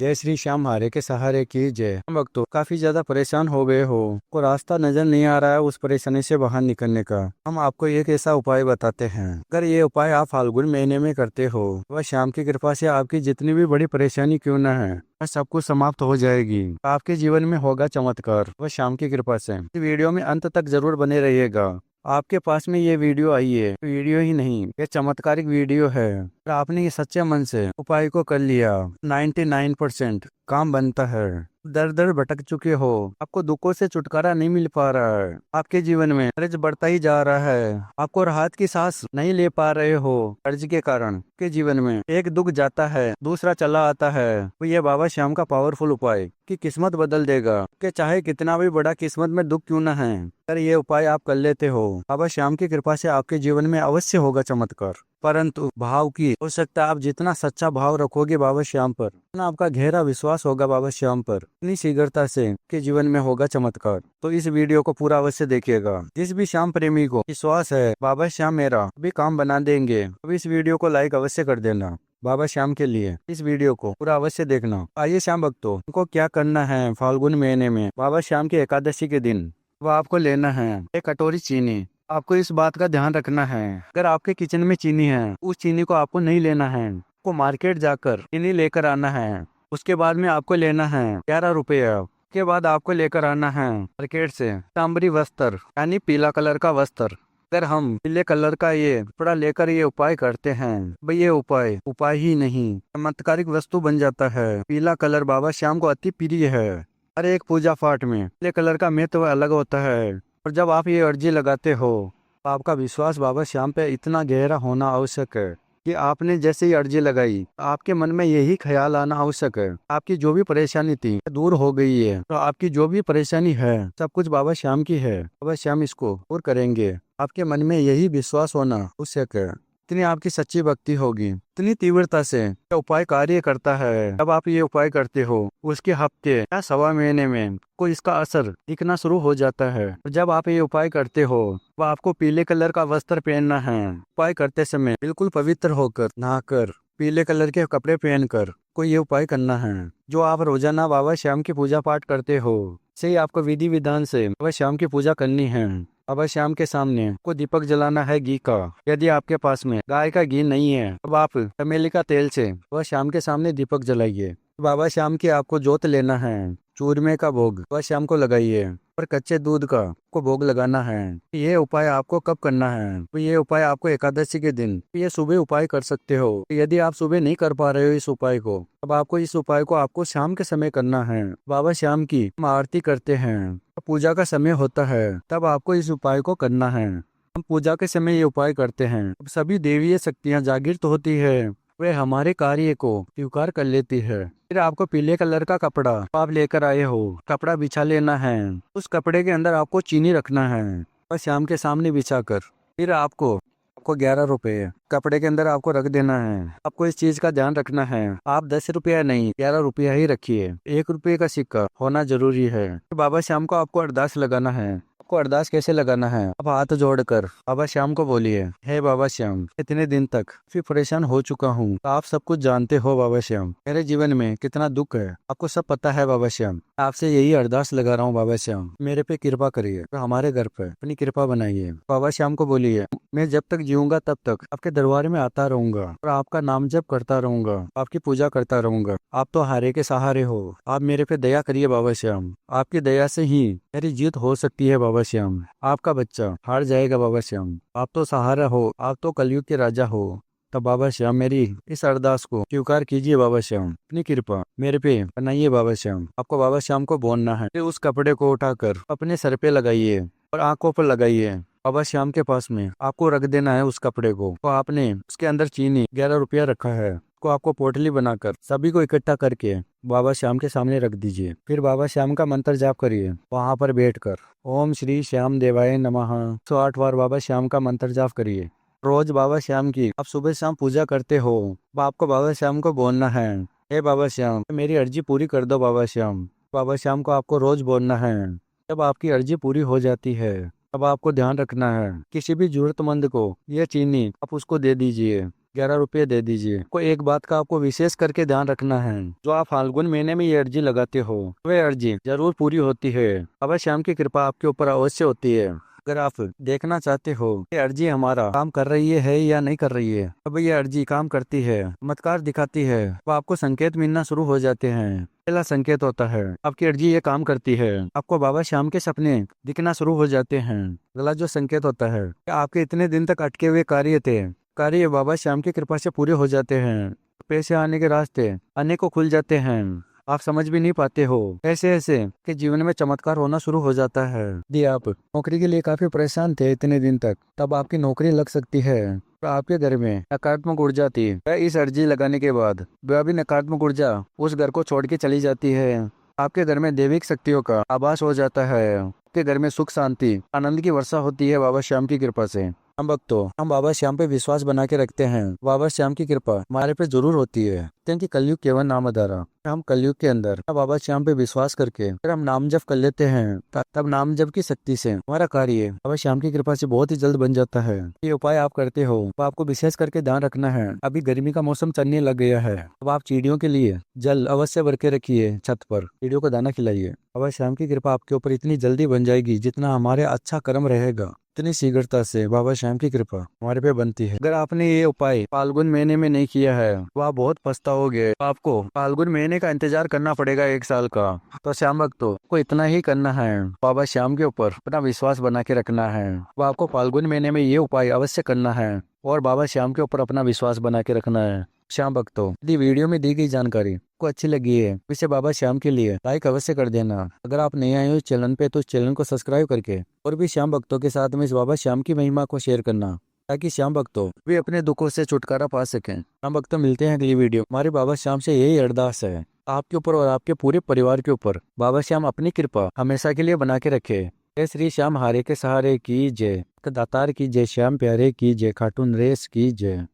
जय श्री श्याम हारे के सहारे की जय। हम वक्त तो काफी ज्यादा परेशान हो गए हो, को रास्ता नजर नहीं आ रहा है उस परेशानी से बाहर निकलने का। हम आपको एक ऐसा उपाय बताते हैं। अगर ये उपाय आप फाल्गुन महीने में करते हो, वह श्याम की कृपा से आपकी जितनी भी बड़ी परेशानी क्यों न है, वह सब कुछ समाप्त हो जाएगी। आपके जीवन में होगा चमत्कार, वह श्याम की कृपा से। इस वीडियो में अंत तक जरूर बने रहिएगा। आपके पास में ये वीडियो आई है, वीडियो ही नहीं, ये चमत्कारिक वीडियो है। अगर आपने ये सच्चे मन से उपाय को कर लिया, 99% काम बनता है। दर दर भटक चुके हो, आपको दुखों से छुटकारा नहीं मिल पा रहा है, आपके जीवन में कर्ज बढ़ता ही जा रहा है, आपको राहत की सांस नहीं ले पा रहे हो कर्ज के कारण, के जीवन में एक दुख जाता है दूसरा चला आता है, तो ये बाबा श्याम का पावरफुल उपाय की किस्मत बदल देगा। कि चाहे कितना भी बड़ा किस्मत में दुख क्यों न है, अगर ये उपाय आप कर लेते हो, बाबा श्याम की कृपा से आपके जीवन में अवश्य होगा चमत्कार। परंतु भाव की आवश्यकता, आप जितना सच्चा भाव रखोगे बाबा श्याम पर, उतना आपका गहरा विश्वास होगा बाबा श्याम पर, इतनी शीघ्रता से के जीवन में होगा चमत्कार। तो इस वीडियो को पूरा अवश्य देखिएगा। जिस भी श्याम प्रेमी को विश्वास है बाबा श्याम मेरा भी काम बना देंगे, तो इस वीडियो को लाइक अवश्य कर देना। बाबा श्याम के लिए इस वीडियो को पूरा अवश्य देखना। आइए श्याम भक्तों, उनको क्या करना है फाल्गुन महीने में बाबा श्याम की एकादशी के दिन, वो आपको लेना है एक कटोरी चीनी। आपको इस बात का ध्यान रखना है, अगर आपके किचन में चीनी है, उस चीनी को आपको नहीं लेना है, आपको मार्केट जाकर चीनी लेकर आना है। उसके बाद में आपको लेना है 11 रुपये। के बाद आपको लेकर आना है मार्केट से तांबरी वस्त्र, यानी पीला कलर का वस्त्र। अगर हम पीले कलर का ये कपड़ा लेकर ये उपाय करते हैं, भाई ये उपाय ही नहीं, चमत्कारिक वस्तु बन जाता है। पीला कलर बाबा श्याम को अति प्रिय है। हर एक पूजा पाठ में पीले कलर का महत्व अलग होता है। और जब आप ये अर्जी लगाते हो, तो आपका विश्वास बाबा श्याम पे इतना गहरा होना आवश्यक है कि आपने जैसे ही अर्जी लगाई, आपके मन में यही ख्याल आना आवश्यक है, आपकी जो भी परेशानी थी दूर हो गई है। तो आपकी जो भी परेशानी है सब कुछ बाबा श्याम की है, बाबा श्याम इसको दूर करेंगे। आपके मन में यही विश्वास होना आवश्यक है। इतनी आपकी सच्ची भक्ति होगी, इतनी तीव्रता से यह उपाय कार्य करता है। जब आप ये उपाय करते हो, उसके हफ्ते या सवा महीने में को इसका असर दिखना शुरू हो जाता है। जब आप ये उपाय करते हो, तो आपको पीले कलर का वस्त्र पहनना है। उपाय करते समय बिल्कुल पवित्र होकर नहाकर पीले कलर के कपड़े पहनकर को ये उपाय करना है। जो आप रोजाना बाबा श्याम की पूजा पाठ करते हो, से ही आपको विधि विधान से बाबा श्याम की पूजा करनी है। बाबा श्याम के सामने को दीपक जलाना है घी का। यदि आपके पास में गाय का घी नहीं है, अब आप चमेली का तेल से बाबा श्याम के सामने दीपक जलाइए। बाबा श्याम की आपको जोत लेना है, चूरमे का भोग बाबा श्याम को लगाइए और कच्चे दूध का को भोग लगाना है। ये उपाय आपको कब करना है, तो ये उपाय आपको एकादशी के दिन, ये सुबह उपाय कर सकते हो। यदि आप सुबह नहीं कर पा रहे हो इस उपाय को, अब आपको इस उपाय को आपको शाम के समय करना है। बाबा श्याम की हम आरती करते हैं, पूजा का समय होता है, तब आपको इस उपाय को करना है। हम पूजा के समय ये उपाय करते हैं, अब सभी देवीय शक्तियाँ जागृत होती है, वे हमारे कार्य को स्वीकार कर लेती है। फिर आपको पीले कलर का कपड़ा आप लेकर आए हो, कपड़ा बिछा लेना है। उस कपड़े के अंदर आपको चीनी रखना है और शाम के सामने बिछाकर फिर आपको 11 रुपये कपड़े के अंदर आपको रख देना है। आपको इस चीज का ध्यान रखना है, आप 10 रुपया नहीं 11 रुपया ही रखिए। 1 रुपये का सिक्का होना जरूरी है। बाबा श्याम को आपको अरदास लगाना है। आपको अरदास कैसे लगाना है, आप हाथ जोड़कर बाबा श्याम को बोलिए, हे बाबा श्याम, इतने दिन तक फिर परेशान हो चुका हूँ, आप सब कुछ जानते हो बाबा श्याम, मेरे जीवन में कितना दुख है आपको सब पता है बाबा श्याम। आपसे यही अरदास लगा रहा हूँ बाबा श्याम, मेरे पे कृपा करिए, तो हमारे घर पे अपनी कृपा बनाइए। बाबा श्याम को बोलिए, मैं जब तक जीऊंगा तब तक आपके दरबार में आता रहूंगा और आपका नाम जप करता रहूंगा, आपकी पूजा करता रहूंगा। आप तो हारे के सहारे हो, आप मेरे पे दया करिए बाबा श्याम, आपकी दया से ही मेरी जीत हो सकती है बाबा श्याम। आपका बच्चा हार जाएगा बाबा श्याम, आप तो सहारा हो, आप तो कलयुग के राजा हो। तब बाबा श्याम मेरी इस अरदास को स्वीकार कीजिए बाबा श्याम, अपनी कृपा मेरे पे बनाइए बाबा श्याम। आपको बाबा श्याम को बोलना है, फिर उस कपड़े को उठाकर अपने सर पे लगाइए और आंखों पर लगाइए। बाबा श्याम के पास में आपको रख देना है उस कपड़े को। तो आपने उसके अंदर चीनी 11 रुपया रखा है, को आपको पोटली बनाकर सभी को इकट्ठा करके बाबा श्याम के सामने रख दीजिए। फिर बाबा श्याम का मंत्र जाप करिए वहां पर बैठकर, ओम श्री श्याम देवाय नमः 108 बार बाबा श्याम का मंत्र जाप करिए। रोज बाबा श्याम की आप सुबह शाम पूजा करते हो, आपको बाबा श्याम को बोलना है, हे बाबा श्याम मेरी अर्जी पूरी कर दो बाबा श्याम। बाबा श्याम को आपको रोज बोलना है। जब आपकी अर्जी पूरी हो जाती है, अब आपको ध्यान रखना है, किसी भी जरूरतमंद को यह चीनी आप उसको दे दीजिए। 11 रुपये दे दीजिए। कोई एक बात का आपको विशेष करके ध्यान रखना है, जो आप फाल्गुन महीने में ये अर्जी लगाते हो वह अर्जी जरूर पूरी होती है। बाबा श्याम की कृपा आपके ऊपर अवश्य होती है। अगर आप देखना चाहते हो ये अर्जी हमारा काम कर रही है या नहीं कर रही है, अब ये अर्जी काम करती है, चमत्कार दिखाती है, तो आपको संकेत मिलना शुरू हो जाते हैं। पहला संकेत होता है आपकी अर्जी ये काम करती है, आपको बाबा श्याम के सपने दिखना शुरू हो जाते हैं। अगला जो संकेत होता है कि आपके इतने दिन तक अटके हुए कार्य बाबा श्याम की कृपा से पूरे हो जाते हैं। पैसे आने के रास्ते अनेकों खुल जाते हैं, आप समझ भी नहीं पाते हो ऐसे ऐसे कि जीवन में चमत्कार होना शुरू हो जाता है। यदि आप नौकरी के लिए काफी परेशान थे इतने दिन तक, तब आपकी नौकरी लग सकती है। तो आपके घर में नकारात्मक ऊर्जा थी, इस अर्जी लगाने के बाद वह भी नकारात्मक ऊर्जा उस घर को छोड़ के चली जाती है। आपके घर में दैविक शक्तियों का आभास हो जाता है। आपके घर में सुख शांति आनंद की वर्षा होती है बाबा श्याम की कृपा से। हम भक्तों, हम बाबा श्याम पे विश्वास बना के रखते हैं। बाबा श्याम की कृपा हमारे पे जरूर होती है, क्योंकि कलयुग केवल नाम आधारा। हम कलयुग के अंदर बाबा श्याम पे विश्वास करके अगर हम नाम जप कर लेते हैं, तब नाम जप की शक्ति से हमारा कार्य बाबा श्याम की कृपा से बहुत ही जल्द बन जाता है। ये उपाय आप करते हो तो आपको विशेष करके ध्यान रखना है। अभी गर्मी का मौसम चलने लग गया है, अब आप चिड़ियों के लिए जल अवश्य भर के रखिए, छत पर चिड़ियों को दाना खिलाइए। बाबा श्याम की कृपा आपके ऊपर इतनी जल्दी बन जाएगी, जितना हमारे अच्छा कर्म रहेगा इतनी शीघ्रता से बाबा श्याम की कृपा हमारे पे बनती है। अगर आपने ये उपाय फाल्गुन महीने में नहीं किया है तो आप बहुत पछताओगे। आपको फाल्गुन महीने का इंतजार करना पड़ेगा 1 साल का। तो श्याम भक्तों को इतना ही करना है, बाबा श्याम के ऊपर अपना विश्वास बना के रखना है। वो आपको फाल्गुन महीने में ये उपाय अवश्य करना है और बाबा श्याम के ऊपर अपना विश्वास बना के रखना है। श्याम भक्तों, यदि वीडियो में दी गई जानकारी को अच्छी लगी है तो इसे बाबा श्याम के लिए लाइक अवश्य कर देना। अगर आप नए आए हो इस चैनल पे तो इस चैनल को सब्सक्राइब करके और भी श्याम भक्तों के साथ में इस बाबा श्याम की महिमा को शेयर करना, ताकि श्याम भक्तों भी अपने दुखों से छुटकारा पा सकें। श्याम भक्तों, मिलते हैं अगली वीडियो। हमारे बाबा श्याम से यही अरदास है आपके ऊपर और आपके पूरे परिवार के ऊपर बाबा श्याम अपनी कृपा हमेशा के लिए बना के रखे। जय श्री श्याम हारे के सहारे की जय, दातार की जय, श्याम प्यारे की जय, खाटू नरेश की जय।